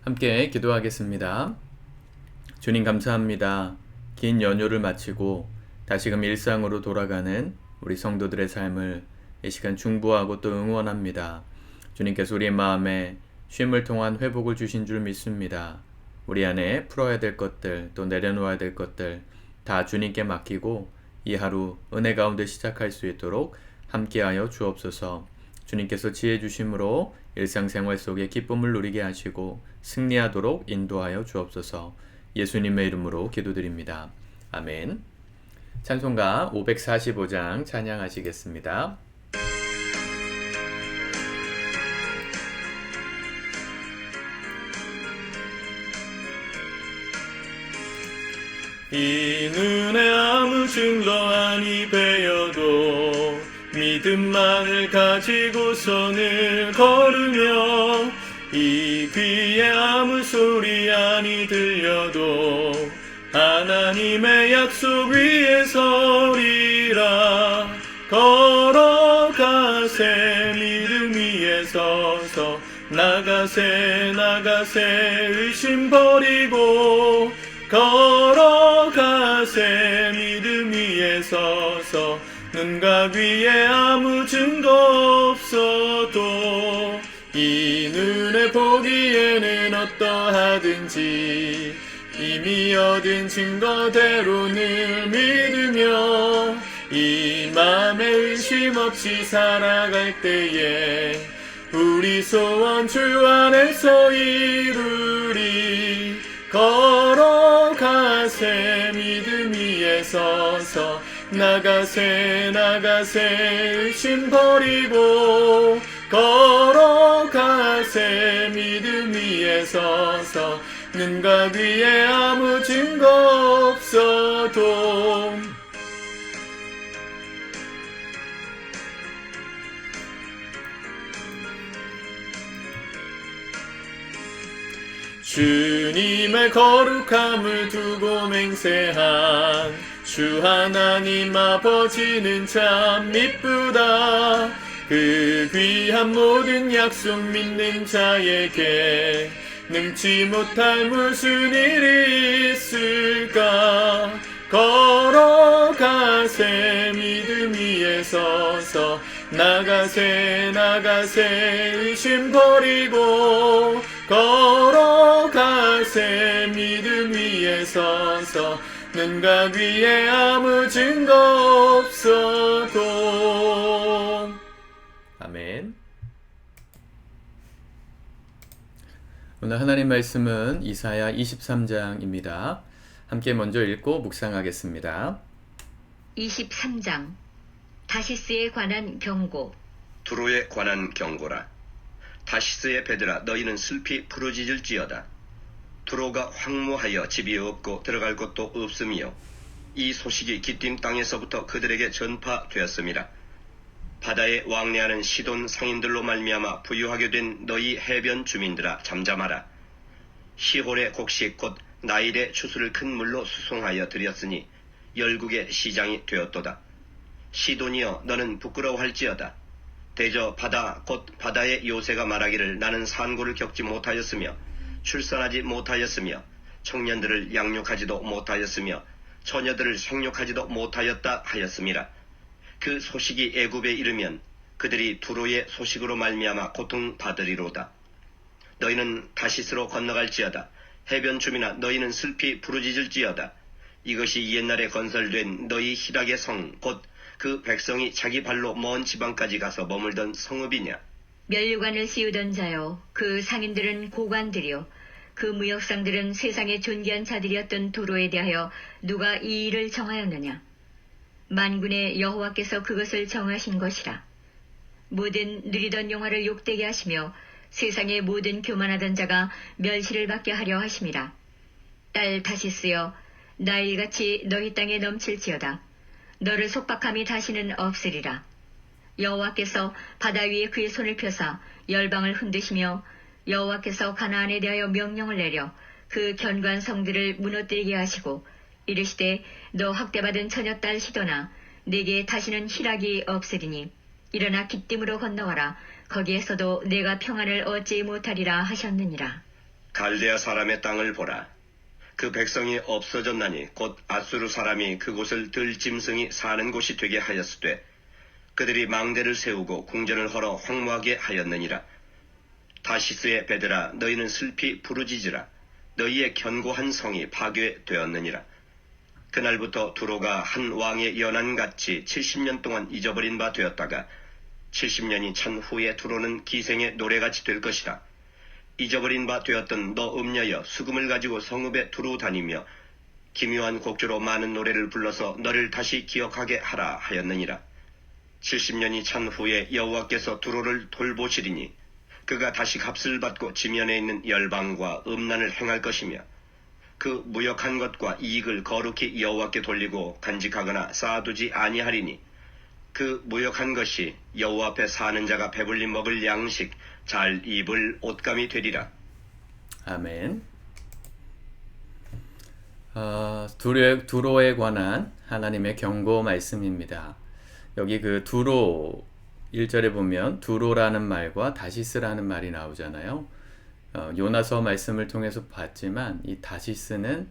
함께 기도하겠습니다. 주님 감사합니다. 긴 연휴를 마치고 다시금 일상으로 돌아가는 우리 성도들의 삶을 이 시간 중보하고 또 응원합니다. 주님께서 우리의 마음에 쉼을 통한 회복을 주신 줄 믿습니다. 우리 안에 풀어야 될 것들 또 내려놓아야 될 것들 다 주님께 맡기고 이 하루 은혜 가운데 시작할 수 있도록 함께하여 주옵소서. 주님께서 지혜 주심으로 일상생활 속에 기쁨을 누리게 하시고 승리하도록 인도하여 주옵소서. 예수님의 이름으로 기도드립니다. 아멘. 찬송가 545장 찬양하시겠습니다. 이 눈에 아무 증거 아니 베어도 믿음만을 가지고서는 걸으며 이 귀에 아무 소리 아니 들려도 하나님의 약속 위에 서리라. 걸어가세 믿음 위에 서서 나가세 의심 버리고 걸어가세 믿음 위에 서서 눈과 귀에 아무 증거 없어도 이 눈에 보기에는 어떠하든지 이미 얻은 증거대로 늘 믿으며 이 맘에 의심 없이 살아갈 때에 우리 소원 주 안에서 이루리. 걸어가세 믿음 위에 서서 나가세 의심 버리고 걸어가세 믿음 위에 서서 눈과 귀에 아무 증거 없어도 주님의 거룩함을 두고 맹세한 주 하나님 아버지는 참 미쁘다. 그 귀한 모든 약속 믿는 자에게 능치 못할 무슨 일이 있을까. 걸어가세 믿음 위에 서서 나가세 의심 버리고 걸어가세 믿음 위에 서서 눈과 귀에 아무 증거 없어도. 아멘. 오늘 하나님 말씀은 이사야 23장입니다. 함께 먼저 읽고 묵상하겠습니다. 23장 다시스에 관한 경고. 두로에 관한 경고라. 다시스의 배들아 너희는 슬피 부르짖을지어다. 두로가 황무하여 집이 없고 들어갈 곳도 없으며 이 소식이 깃딘 땅에서부터 그들에게 전파되었음이라. 바다에 왕래하는 시돈 상인들로 말미암아 부유하게 된 너희 해변 주민들아 잠잠하라. 시홀의 곡식 곧 나일의 추수를 큰 물로 수송하여 들였으니 열국의 시장이 되었도다. 시돈이여 너는 부끄러워할지어다. 대저 바다 곧 바다의 요새가 말하기를 나는 산고를 겪지 못하였으며 출산하지 못하였으며 청년들을 양육하지도 못하였으며 처녀들을 생육하지도 못하였다 하였음이라. 그 소식이 애굽에 이르면 그들이 두로의 소식으로 말미암아 고통받으리로다. 너희는 다시스로 건너갈지어다. 해변 주민아 너희는 슬피 부르짖을지어다. 이것이 옛날에 건설된 너희 희락의 성 곧 그 백성이 자기 발로 먼 지방까지 가서 머물던 성읍이냐. 면류관을 씌우던 자여 그 상인들은 고관들이요 그 무역상들은 세상의 존귀한 자들이었던 두로에 대하여 누가 이 일을 정하였느냐. 만군의 여호와께서 그것을 정하신 것이라. 모든 누리던 영화를 욕되게 하시며 세상의 모든 교만하던 자가 멸시를 받게 하려 하심이라. 딸 다시스여 나일같이 너희 땅에 넘칠지어다. 너를 속박함이 다시는 없으리라. 여호와께서 바다 위에 그의 손을 펴사 열방을 흔드시며 여호와께서 가나안에 대하여 명령을 내려 그 견고한 성들을 무너뜨리게 하시고 이르시되 너 학대받은 처녀딸 시도나 내게 다시는 희락이 없으리니 일어나 깃dim으로 건너와라. 거기에서도 내가 평안을 얻지 못하리라 하셨느니라. 갈대아 사람의 땅을 보라. 그 백성이 없어졌나니 곧 아수르 사람이 그곳을 들짐승이 사는 곳이 되게 하였으되 그들이 망대를 세우고 궁전을 헐어 황무하게 하였느니라. 다시스의 배들아 너희는 슬피 부르짖으라. 너희의 견고한 성이 파괴되었느니라. 그날부터 두로가 한 왕의 연한같이 70년 동안 잊어버린 바 되었다가 70년이 찬 후에 두로는 기생의 노래같이 될 것이라. 잊어버린 바 되었던 너 음녀여 수금을 가지고 성읍에 두루 다니며 기묘한 곡조로 많은 노래를 불러서 너를 다시 기억하게 하라 하였느니라. 70년이 찬 후에 여호와께서 두로를 돌보시리니 그가 다시 값을 받고 지면에 있는 열방과 음란을 행할 것이며 그 무역한 것과 이익을 거룩히 여호와께 돌리고 간직하거나 쌓아두지 아니하리니 그 무역한 것이 여호와 앞에 사는 자가 배불리 먹을 양식 잘 입을 옷감이 되리라. 아멘. 두로에 관한 하나님의 경고 말씀입니다. 여기 그 두로 1절에 보면 두로라는 말과 다시스라는 말이 나오잖아요. 요나서 말씀을 통해서 봤지만 이 다시스는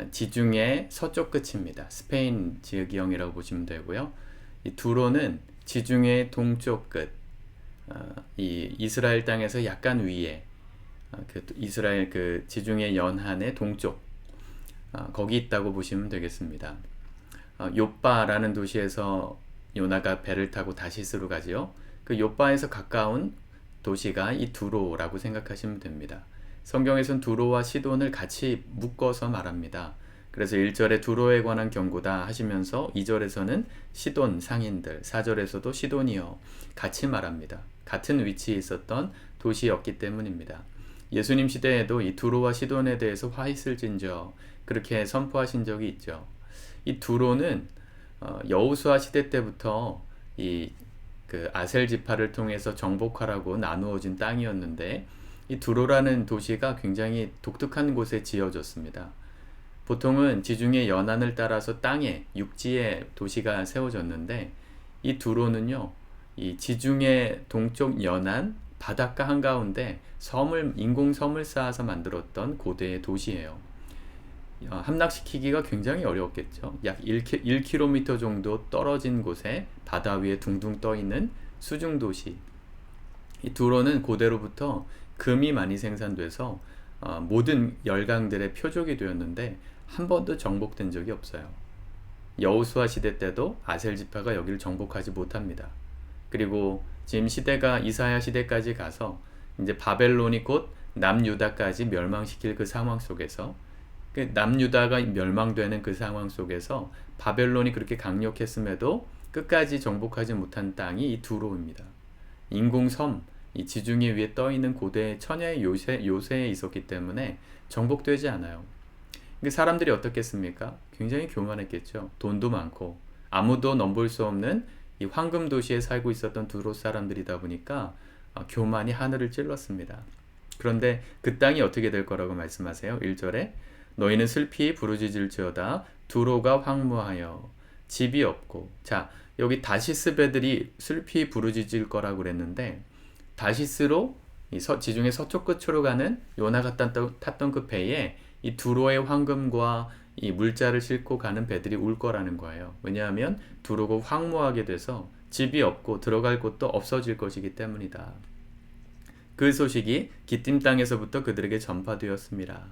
지중해 서쪽 끝입니다. 스페인 지역경이라고 보시면 되고요. 이 두로는 지중해 동쪽 끝, 이 이스라엘 땅에서 약간 위에, 그 이스라엘 그 지중해 연안의 동쪽, 거기 있다고 보시면 되겠습니다. 요빠라는 도시에서 요나가 배를 타고 다시스로 가지요. 그 요빠에서 가까운 도시가 이 두로라고 생각하시면 됩니다. 성경에서는 두로와 시돈을 같이 묶어서 말합니다. 그래서 1절에 두로에 관한 경고다 하시면서 2절에서는 시돈 상인들, 4절에서도 시돈이여 같이 말합니다. 같은 위치에 있었던 도시였기 때문입니다. 예수님 시대에도 이 두로와 시돈에 대해서 화 있을진저 그렇게 선포하신 적이 있죠. 이 두로는 여호수아 시대 때부터 그 아셀 지파를 통해서 정복하라고 나누어진 땅이었는데 이 두로라는 도시가 굉장히 독특한 곳에 지어졌습니다. 보통은 지중해 연안을 따라서 땅에 육지에 도시가 세워졌는데 이 두로는요, 이 지중해 동쪽 연안 바닷가 한가운데 인공 섬을 쌓아서 만들었던 고대의 도시예요. 함락시키기가 굉장히 어려웠겠죠. 약 1km 정도 떨어진 곳에 바다 위에 둥둥 떠 있는 수중 도시. 이 두로는 고대로부터 금이 많이 생산돼서 모든 열강들의 표적이 되었는데 한 번도 정복된 적이 없어요. 여호수아 시대 때도 아셀 지파가 여기를 정복하지 못합니다. 그리고 지금 시대가 이사야 시대까지 가서 이제 바벨론이 곧 남유다까지 멸망시킬 그 상황 속에서 남유다가 멸망되는 그 상황 속에서 바벨론이 그렇게 강력했음에도 끝까지 정복하지 못한 땅이 이 두로입니다. 인공섬, 이 지중해 위에 떠있는 고대의 천야의 요새에 있었기 때문에 정복되지 않아요. 사람들이 어떻겠습니까? 굉장히 교만했겠죠. 돈도 많고 아무도 넘볼 수 없는 이 황금 도시에 살고 있었던 두로 사람들이다 보니까 교만이 하늘을 찔렀습니다. 그런데 그 땅이 어떻게 될 거라고 말씀하세요? 1절에 너희는 슬피 부르짖을지어다 두로가 황무하여 집이 없고. 자, 여기 다시스 배들이 슬피 부르짖을 거라고 그랬는데 다시스로 지중해 서쪽 끝으로 가는 요나가 탔던 그 배에 이 두로의 황금과 이 물자를 싣고 가는 배들이 올 거라는 거예요. 왜냐하면 두로가 황무하게 돼서 집이 없고 들어갈 곳도 없어질 것이기 때문이다. 그 소식이 기띔 땅에서부터 그들에게 전파되었습니다.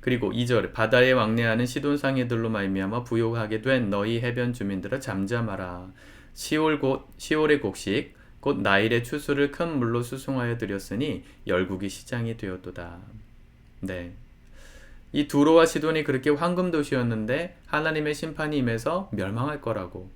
그리고 2절 바다에 왕래하는 시돈 상인들로 말미암아 부요하게 된 너희 해변 주민들아 잠잠하라. 시올의 곡식 곧 나일의 추수를 큰 물로 수송하여 드렸으니 열국이 시장이 되었도다. 네, 이 두로와 시돈이 그렇게 황금 도시였는데 하나님의 심판이 임해서 멸망할 거라고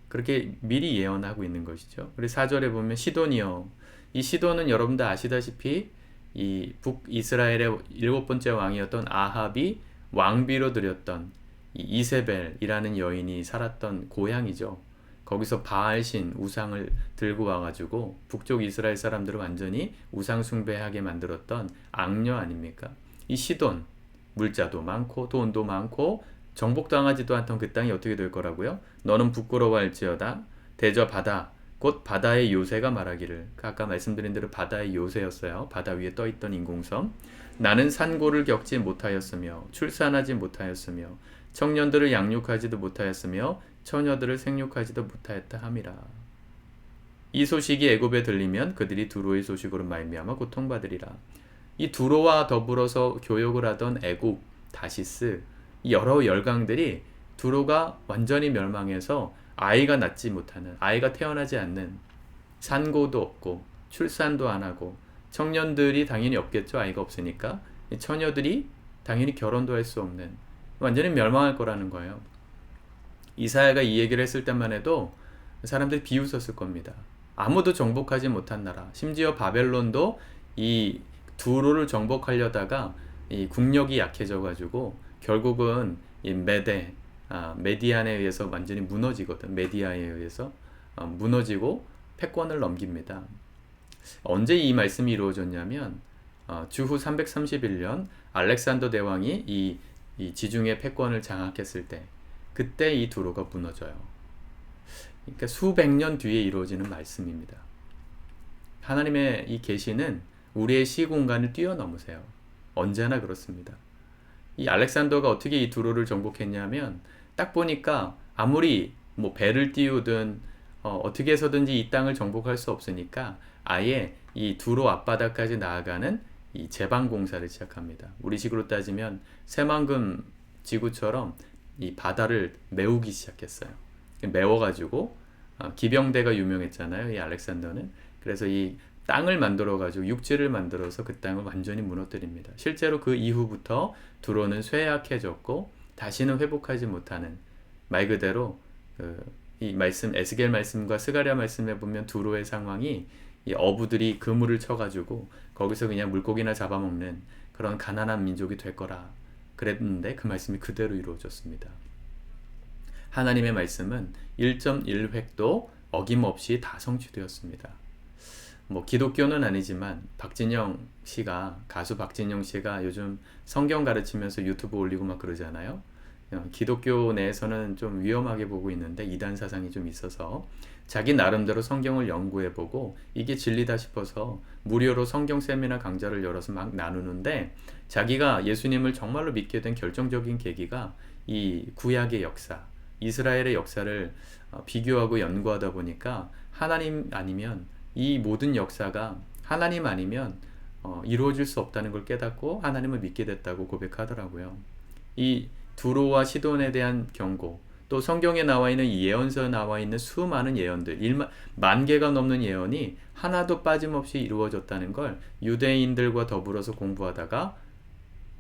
그렇게 미리 예언하고 있는 것이죠. 그리고 4절에 보면 시돈이요. 이 시돈은 여러분들 아시다시피 이 북이스라엘의 7번째 왕이었던 아합이 왕비로 드렸던 이 이세벨이라는 여인이 살았던 고향이죠. 거기서 바알신 우상을 들고 와가지고 북쪽 이스라엘 사람들을 완전히 우상 숭배하게 만들었던 악녀 아닙니까? 이 시돈, 물자도 많고 돈도 많고 정복당하지도 않던 그 땅이 어떻게 될 거라고요? 너는 부끄러워할지어다 대저 바다 곧 바다의 요새가 말하기를, 아까 말씀드린 대로 바다의 요새였어요. 바다 위에 떠있던 인공섬. 나는 산고를 겪지 못하였으며 출산하지 못하였으며 청년들을 양육하지도 못하였으며 처녀들을 생육하지도 못하였다 함이라. 이 소식이 애굽에 들리면 그들이 두로의 소식으로 말미암아 고통받으리라. 이 두로와 더불어서 교역을 하던 애굽, 다시스, 이 여러 열강들이 두로가 완전히 멸망해서 아이가 낳지 못하는, 아이가 태어나지 않는, 산고도 없고 출산도 안 하고, 청년들이 당연히 없겠죠. 아이가 없으니까. 이 처녀들이 당연히 결혼도 할 수 없는, 완전히 멸망할 거라는 거예요. 이사야가 이 얘기를 했을 때만 해도 사람들이 비웃었을 겁니다. 아무도 정복하지 못한 나라, 심지어 바벨론도 이 두로를 정복하려다가 이 국력이 약해져 가지고 결국은 이 메디안에 의해서 완전히 무너지거든. 메디아에 의해서 무너지고 패권을 넘깁니다. 언제 이 말씀이 이루어졌냐면 주후 331년 알렉산더 대왕이 이 지중해 패권을 장악했을 때, 그때 이 두로가 무너져요. 그러니까 수백 년 뒤에 이루어지는 말씀입니다. 하나님의 이 계시는 우리의 시공간을 뛰어넘으세요. 언제나 그렇습니다. 이 알렉산더가 어떻게 이 두로를 정복했냐면, 딱 보니까 아무리 뭐 배를 띄우든 어떻게 해서든지 이 땅을 정복할 수 없으니까 아예 이 두로 앞바다까지 나아가는 이 제방 공사를 시작합니다. 우리식으로 따지면 새만금 지구처럼 이 바다를 메우기 시작했어요. 메워가지고 기병대가 유명했잖아요. 이 알렉산더는. 그래서 이 땅을 만들어가지고 육지를 만들어서 그 땅을 완전히 무너뜨립니다. 실제로 그 이후부터 두로는 쇠약해졌고 다시는 회복하지 못하는, 말 그대로 이 말씀, 에스겔 말씀과 스가랴 말씀에 보면 두로의 상황이 이 어부들이 그물을 쳐가지고 거기서 그냥 물고기나 잡아먹는 그런 가난한 민족이 될 거라 그랬는데 그 말씀이 그대로 이루어졌습니다. 하나님의 말씀은 1.1획도 어김없이 다 성취되었습니다. 뭐 기독교는 아니지만 가수 박진영 씨가 요즘 성경 가르치면서 유튜브 올리고 막 그러잖아요. 기독교 내에서는 좀 위험하게 보고 있는데 이단 사상이 좀 있어서 자기 나름대로 성경을 연구해보고 이게 진리다 싶어서 무료로 성경 세미나 강좌를 열어서 막 나누는데, 자기가 예수님을 정말로 믿게 된 결정적인 계기가 이 구약의 역사, 이스라엘의 역사를 비교하고 연구하다 보니까 하나님 아니면 이 모든 역사가 하나님 아니면 이루어질 수 없다는 걸 깨닫고 하나님을 믿게 됐다고 고백하더라고요. 이 두로와 시돈에 대한 경고, 또 성경에 나와 있는 이 예언서에 나와 있는 수많은 예언들, 1만 개가 넘는 예언이 하나도 빠짐없이 이루어졌다는 걸 유대인들과 더불어서 공부하다가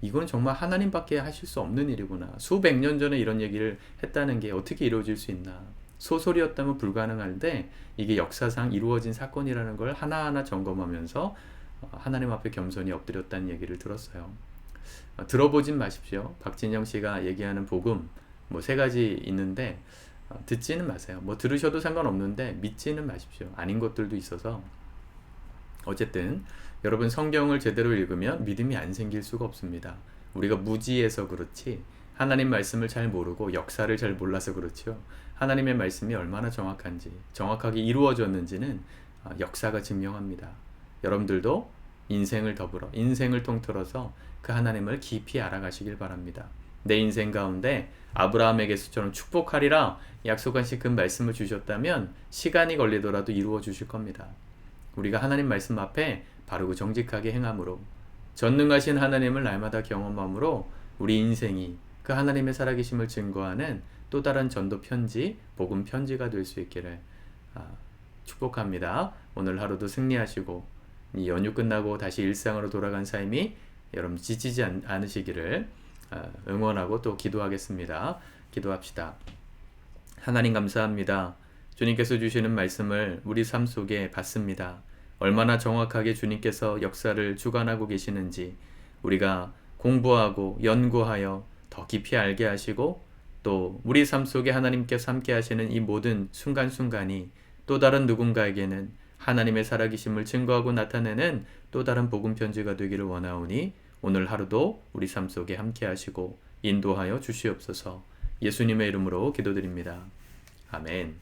이건 정말 하나님밖에 하실 수 없는 일이구나. 수백 년 전에 이런 얘기를 했다는 게 어떻게 이루어질 수 있나. 소설이었다면 불가능한데 이게 역사상 이루어진 사건이라는 걸 하나하나 점검하면서 하나님 앞에 겸손히 엎드렸다는 얘기를 들었어요. 들어보진 마십시오. 박진영 씨가 얘기하는 복음 뭐 3가지 있는데 듣지는 마세요. 뭐 들으셔도 상관없는데 믿지는 마십시오. 아닌 것들도 있어서. 어쨌든 여러분, 성경을 제대로 읽으면 믿음이 안 생길 수가 없습니다. 우리가 무지해서 그렇지 하나님 말씀을 잘 모르고 역사를 잘 몰라서 그렇죠. 하나님의 말씀이 얼마나 정확한지, 정확하게 이루어졌는지는 역사가 증명합니다. 여러분들도 인생을 통틀어서 그 하나님을 깊이 알아가시길 바랍니다. 내 인생 가운데 아브라함에게서처럼 축복하리라 약속하신 그 말씀을 주셨다면 시간이 걸리더라도 이루어 주실 겁니다. 우리가 하나님 말씀 앞에 바르고 정직하게 행함으로, 전능하신 하나님을 날마다 경험함으로 우리 인생이 그 하나님의 살아계심을 증거하는 또 다른 전도 편지, 복음 편지가 될 수 있기를 축복합니다. 오늘 하루도 승리하시고 이 연휴 끝나고 다시 일상으로 돌아간 삶이 여러분 지치지 않으시기를 응원하고 또 기도하겠습니다. 기도합시다. 하나님 감사합니다. 주님께서 주시는 말씀을 우리 삶 속에 받습니다. 얼마나 정확하게 주님께서 역사를 주관하고 계시는지 우리가 공부하고 연구하여 더 깊이 알게 하시고, 또 우리 삶 속에 하나님께서 함께 하시는 이 모든 순간순간이 또 다른 누군가에게는 하나님의 살아계심을 증거하고 나타내는 또 다른 복음 편지가 되기를 원하오니 오늘 하루도 우리 삶 속에 함께 하시고 인도하여 주시옵소서. 예수님의 이름으로 기도드립니다. 아멘.